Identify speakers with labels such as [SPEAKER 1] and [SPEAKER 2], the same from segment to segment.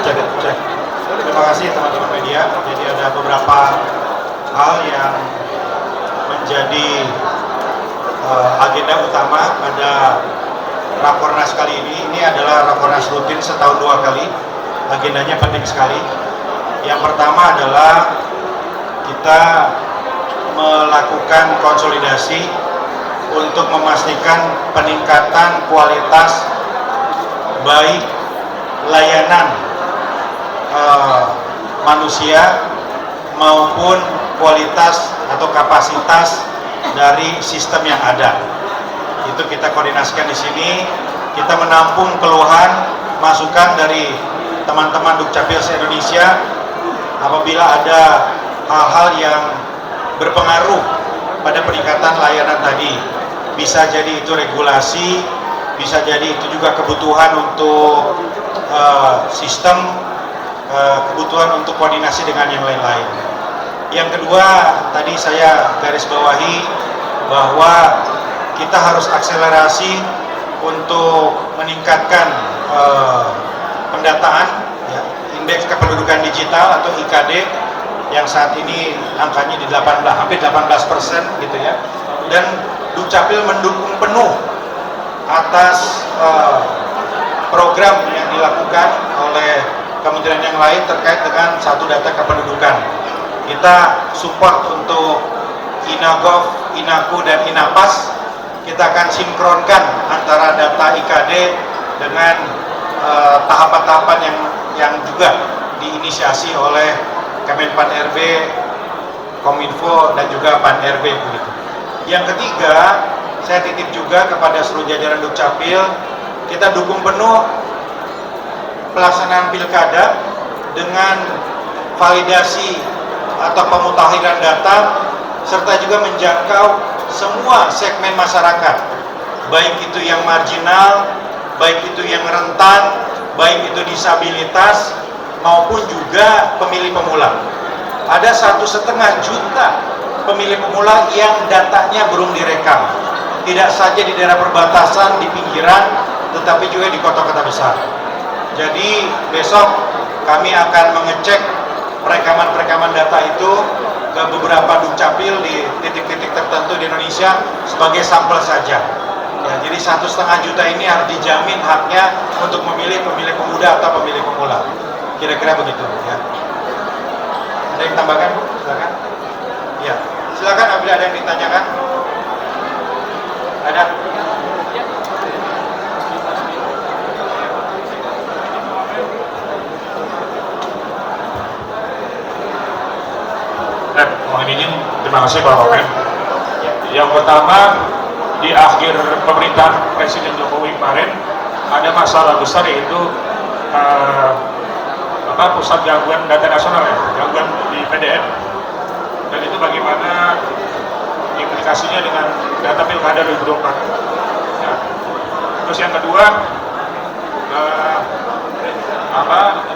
[SPEAKER 1] Cek. Terima kasih teman-teman media. Jadi ada beberapa hal yang menjadi agenda utama pada Rakornas kali ini. Ini adalah Rakornas rutin setahun 2 kali. Agendanya penting sekali. Yang pertama adalah kita melakukan konsolidasi untuk memastikan peningkatan kualitas baik layanan manusia maupun kualitas atau kapasitas dari sistem yang ada. Itu kita koordinasikan di sini. Kita menampung keluhan, masukan dari teman-teman Dukcapil se-Indonesia apabila ada hal-hal yang berpengaruh pada peningkatan layanan tadi. Bisa jadi itu regulasi, bisa jadi itu juga kebutuhan untuk sistem, kebutuhan untuk koordinasi dengan yang lain-lain. Yang kedua, tadi saya garis bawahi bahwa kita harus akselerasi untuk meningkatkan pendataan, ya, indeks kependudukan digital atau IKD yang saat ini angkanya di 18, hampir 18% gitu ya. Dan Dukcapil mendukung penuh atas program yang dilakukan oleh kementerian yang lain terkait dengan satu data kependudukan. Kita support untuk Inagov, Inaku, dan Inapas. Kita akan sinkronkan antara data IKD dengan tahapan-tahapan yang juga diinisiasi oleh Kemenpan RB, Kominfo, dan juga Pan RB begitu. Yang ketiga, saya titip juga kepada seluruh jajaran Dukcapil, kita dukung penuh pelaksanaan pilkada dengan validasi atau pemutahiran data serta juga menjangkau semua segmen masyarakat, baik itu yang marginal, baik itu yang rentan, baik itu disabilitas maupun juga pemilih pemula. Ada 1,5 juta pemilih pemula yang datanya belum direkam, tidak saja di daerah perbatasan, di pinggiran, tetapi juga di kota-kota besar. Jadi besok kami akan mengecek perekaman data itu ke beberapa Dukcapil di titik-titik tertentu di Indonesia sebagai sampel saja. Ya, jadi 1,5 juta ini harus dijamin haknya untuk memilih pemilih pemuda atau pemilih pemula. Kira-kira begitu. Ya. Ada yang tambahkan, Bu? Silakan. Ya, silakan apabila ada yang ditanyakan. Ada.
[SPEAKER 2] Mohon izin, terima kasih Pak Wamen. Yang pertama, di akhir pemerintahan Presiden Jokowi kemarin ada masalah besar yaitu pusat gangguan data nasional, ya, gangguan di PDN, dan itu bagaimana implikasinya dengan data pilkada 2024. Ya. Terus yang kedua,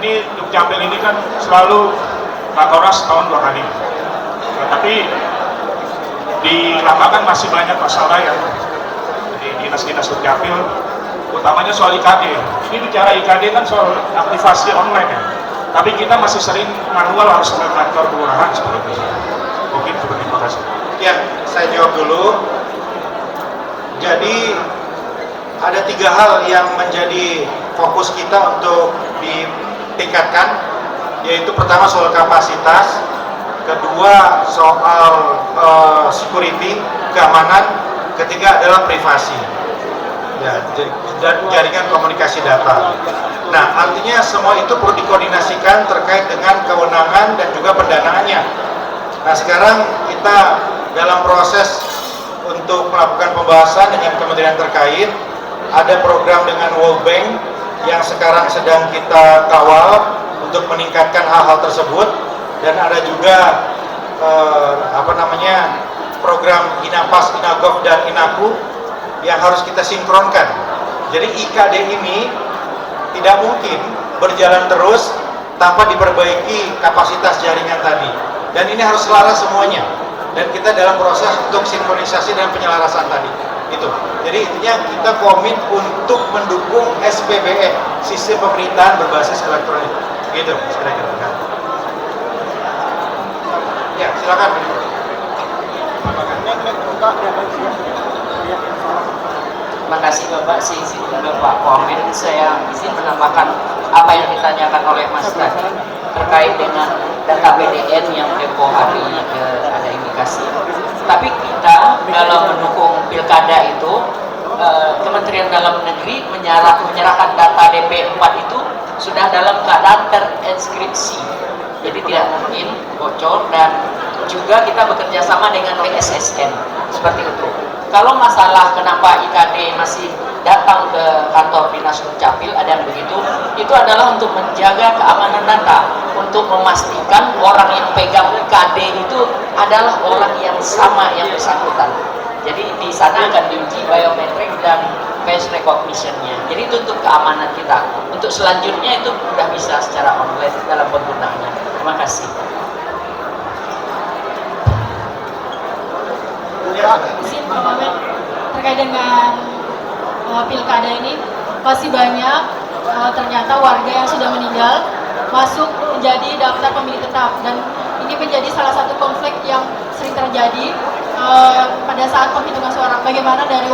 [SPEAKER 2] ini Dukcapil ini kan selalu Rakornas tahun 2 kali. Tapi di lapangan masih banyak masalah yang di dinas-dinas Dukcapil, utamanya soal IKD. Ini bicara IKD kan soal aktivasi online, ya. Tapi kita masih sering manual harus ke kantor kelurahan seperti itu. Mungkin seperti itu. Terima kasih.
[SPEAKER 1] Ya, saya jawab dulu. Jadi ada 3 hal yang menjadi fokus kita untuk ditingkatkan, yaitu pertama soal kapasitas, kedua soal security, keamanan, ketiga adalah privasi, ya, dan jaringan komunikasi data. Nah, artinya semua itu perlu dikoordinasikan terkait dengan kewenangan dan juga pendanaannya. Nah, sekarang kita dalam proses untuk melakukan pembahasan dengan kementerian terkait. Ada program dengan World Bank yang sekarang sedang kita kawal untuk meningkatkan hal-hal tersebut. Dan ada juga program Inapas, Inagov, dan Inaku yang harus kita sinkronkan. Jadi IKD ini tidak mungkin berjalan terus tanpa diperbaiki kapasitas jaringan tadi. Dan ini harus selaras semuanya. Dan kita dalam proses untuk sinkronisasi dan penyelarasan tadi. Itu. Jadi intinya kita komit untuk mendukung SPBE, sistem pemerintahan berbasis elektronik. Gitu, kira-kira. Ya, silakan.
[SPEAKER 3] Terima kasih Bapak, izin Bapak komen. Saya izin menambahkan apa yang ditanyakan oleh Mas tadi terkait dengan data BDN yang tempo hari ada indikasi. Tapi kita dalam mendukung pilkada itu, Kementerian Dalam Negeri menyerahkan data DP 4 itu sudah dalam keadaan terinskripsi. Jadi tidak mungkin bocor, dan juga kita bekerja sama dengan BSSN seperti itu. Kalau masalah kenapa IKD masih datang ke kantor Dinas Dukcapil, ada yang begitu, itu adalah untuk menjaga keamanan data, untuk memastikan orang yang pegang IKD itu adalah orang yang sama yang bersangkutan. Jadi di sana akan diuji biometrik dan face recognition-nya. Jadi itu untuk keamanan kita. Untuk selanjutnya itu sudah bisa secara online dalam penggunaannya. Terima kasih.
[SPEAKER 4] Izin Pak Mamet, terkait dengan pilkada ini, masih banyak ternyata warga yang sudah meninggal masuk menjadi daftar pemilih tetap, dan ini menjadi salah satu konflik yang sering terjadi pada saat penghitungan suara. Bagaimana dari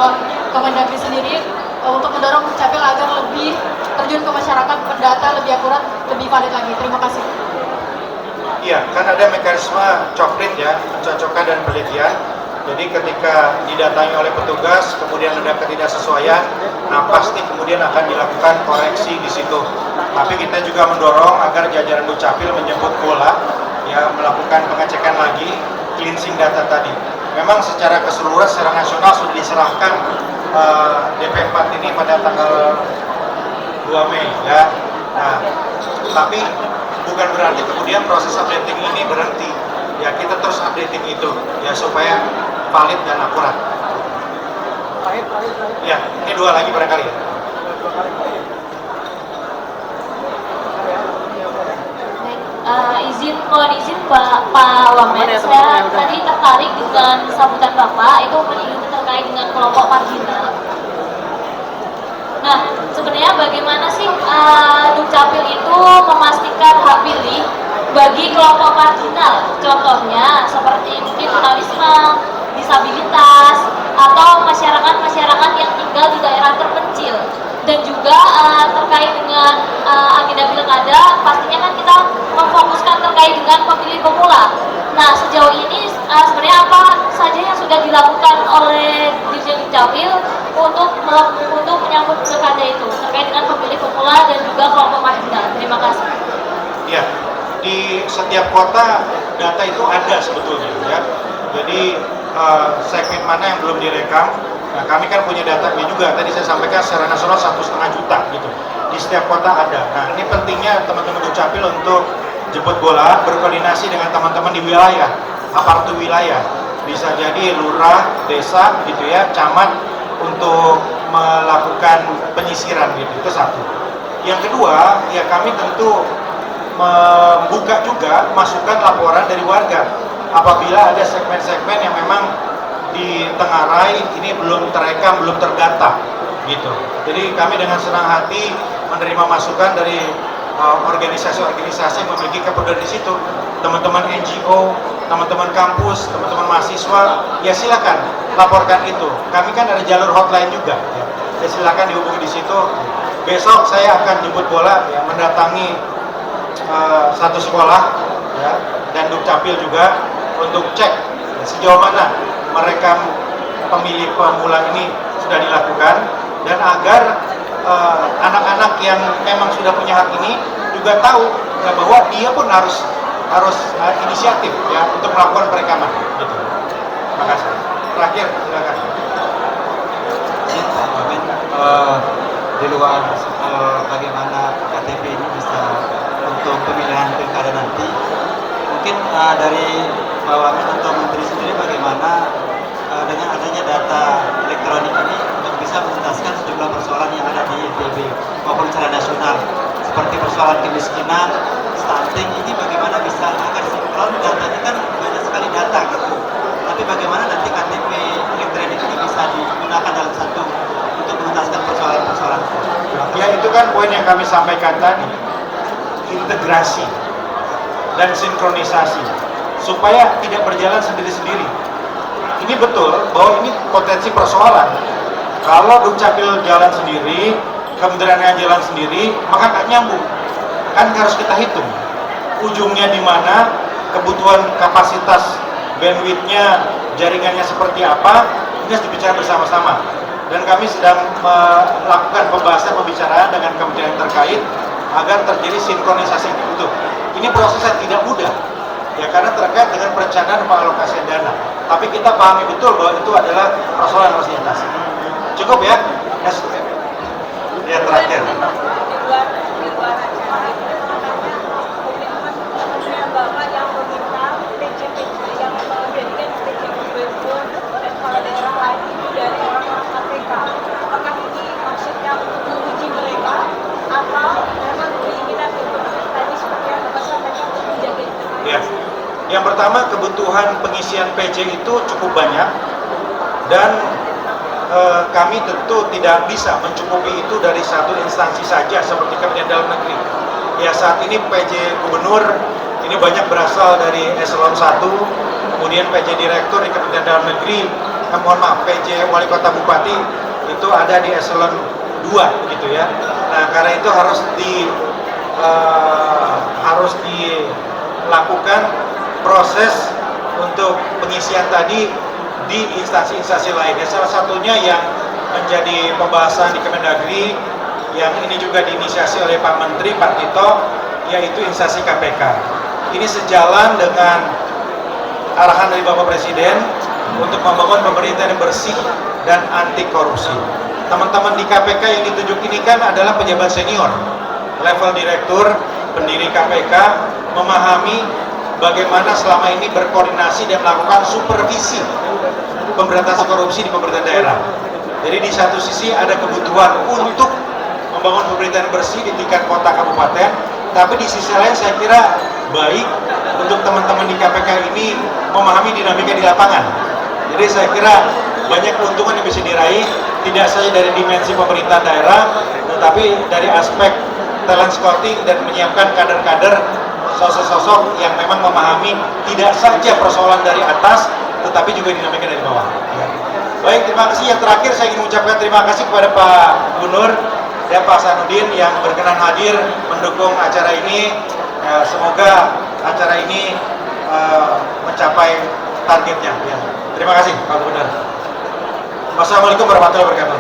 [SPEAKER 4] Kemendagri sendiri untuk mendorong Dukcapil agar lebih terjun ke masyarakat, mendata lebih akurat, lebih valid lagi? Terima kasih.
[SPEAKER 1] Iya, kan ada mekanisme coklit ya, pencocokan dan penelitian. Jadi ketika didatangi oleh petugas, kemudian ada ketidaksesuaian, nah pasti kemudian akan dilakukan koreksi di situ. Tapi kita juga mendorong agar jajaran Dukcapil menjemput bola, ya, melakukan pengecekan lagi, cleansing data tadi. Memang secara keseluruhan, secara nasional sudah diserahkan DP4 ini pada tanggal 2 Mei, ya. Nah, tapi bukan berarti kemudian proses updating ini berhenti. Ya, kita terus updating itu, ya, supaya valid dan akurat. Ya, ini 2 lagi barangkali ya.
[SPEAKER 5] Mohon izin Pak Wamen, saya tadi tertarik dengan sambutan Bapak itu menyinggung terkait dengan kelompok marginal. Nah, sebenarnya bagaimana sih Dukcapil itu memastikan hak pilih bagi kelompok marginal? Contohnya seperti mungkin tunawisma, disabilitas, atau masyarakat yang tinggal di daerah terpencil. Dan juga terkait dengan agenda pilkada, pastinya kan kita memfokuskan terkait dengan pemilih pemula. Nah, sejauh ini sebenarnya apa saja yang sudah dilakukan oleh Dirjen Dukcapil untuk menyambut pilkada itu terkait dengan pemilih pemula dan juga kelompok marginal? Terima kasih.
[SPEAKER 1] Ya, di setiap kota data itu ada sebetulnya, ya. Jadi segmen mana yang belum direkam. Nah, kami kan punya datanya juga. Tadi saya sampaikan secara nasional 1,5 juta gitu. Di setiap kota ada. Nah, ini pentingnya teman-teman Dukcapil untuk jemput bola, berkoordinasi dengan teman-teman di wilayah, aparatur wilayah. Bisa jadi lurah, desa, gitu ya, camat, untuk melakukan penyisiran gitu. Itu satu. Yang kedua, ya kami tentu membuka juga masukan laporan dari warga apabila ada segmen-segmen yang memang ditengarai ini belum terekam, belum terdata gitu. Jadi kami dengan senang hati menerima masukan dari organisasi-organisasi yang memiliki kepedulian di situ, teman-teman NGO, teman-teman kampus, teman-teman mahasiswa, ya silakan laporkan itu. Kami kan ada jalur hotline juga, ya silakan dihubungi di situ. Besok saya akan jemput bola, ya, mendatangi satu sekolah, ya, dan Dukcapil juga untuk cek sejauh mana mereka pemilih pemula ini sudah dilakukan, dan agar anak-anak yang memang sudah punya hak ini juga tahu ya, bahwa dia pun harus inisiatif ya untuk melakukan perekaman gitu. Terima kasih. Terakhir silakan.
[SPEAKER 6] Di luar bagaimana KTP ini bisa untuk pemilihan pilkada nanti, mungkin dari Pak Wamen atau Menteri sendiri bagaimana dengan adanya data elektronik ini untuk bisa menuntaskan sejumlah persoalan yang ada di NTB maupun secara nasional, seperti persoalan kemiskinan, stunting, ini bagaimana bisa agar sinkron? Datanya kan banyak sekali data gitu, tapi bagaimana nanti KTP elektronik ini bisa digunakan dalam satu untuk menuntaskan persoalan-persoalan.
[SPEAKER 1] Ya, itu kan poin yang kami sampaikan tadi, integrasi dan sinkronisasi supaya tidak berjalan sendiri-sendiri. Ini betul bahwa ini potensi persoalan. Kalau Dukcapil jalan sendiri, kementeriannya jalan sendiri, maka nggak nyambung. Kan harus kita hitung ujungnya di mana, kebutuhan kapasitas bandwidth-nya, jaringannya seperti apa, ini harus dibicara bersama-sama. Dan kami sedang melakukan pembicaraan dengan kementerian terkait agar terjadi sinkronisasi yang utuh. Ini proses yang tidak mudah, ya, karena terkait dengan perencanaan pengalokasian dana. Tapi kita pahami betul bahwa itu adalah persoalan yang harus diatasi. Cukup ya? Yes. Ya, terakhir. Ya. Yang pertama, kebutuhan pengisian PJ itu cukup banyak dan kami tentu tidak bisa mencukupi itu dari satu instansi saja seperti Kementerian Dalam Negeri. Ya, saat ini PJ Gubernur ini banyak berasal dari eselon 1, kemudian PJ Direktur di Kementerian Dalam Negeri, PJ Wali Kota Bupati itu ada di eselon 2 gitu ya. Nah, karena itu harus dilakukan proses untuk pengisian tadi di instansi-instansi lainnya. Salah satunya yang menjadi pembahasan di Kemendagri yang ini juga diinisiasi oleh Pak Menteri Pak Tito, yaitu instansi KPK. Ini sejalan dengan arahan dari Bapak Presiden untuk membangun pemerintahan yang bersih dan anti korupsi. Teman-teman di KPK yang ditunjuk ini kan adalah pejabat senior, level direktur, pendiri KPK, memahami bagaimana selama ini berkoordinasi dan melakukan supervisi pemberantasan korupsi di pemerintah daerah. Jadi di satu sisi ada kebutuhan untuk membangun pemerintahan bersih di tingkat kota kabupaten, tapi di sisi lain saya kira baik untuk teman-teman di KPK ini memahami dinamika di lapangan. Jadi saya kira banyak keuntungan yang bisa diraih, tidak saja dari dimensi pemerintah daerah, tetapi dari aspek talent scouting dan menyiapkan kader-kader, sosok-sosok yang memang memahami tidak saja persoalan dari atas, tetapi juga dinamika dari bawah. Baik, terima kasih. Yang terakhir saya ingin mengucapkan terima kasih kepada Pak Gubernur dan Pak Sanudin yang berkenan hadir mendukung acara ini. Semoga acara ini mencapai targetnya. Ya. Terima kasih Pak Gubernur. Wassalamualaikum warahmatullahi wabarakatuh.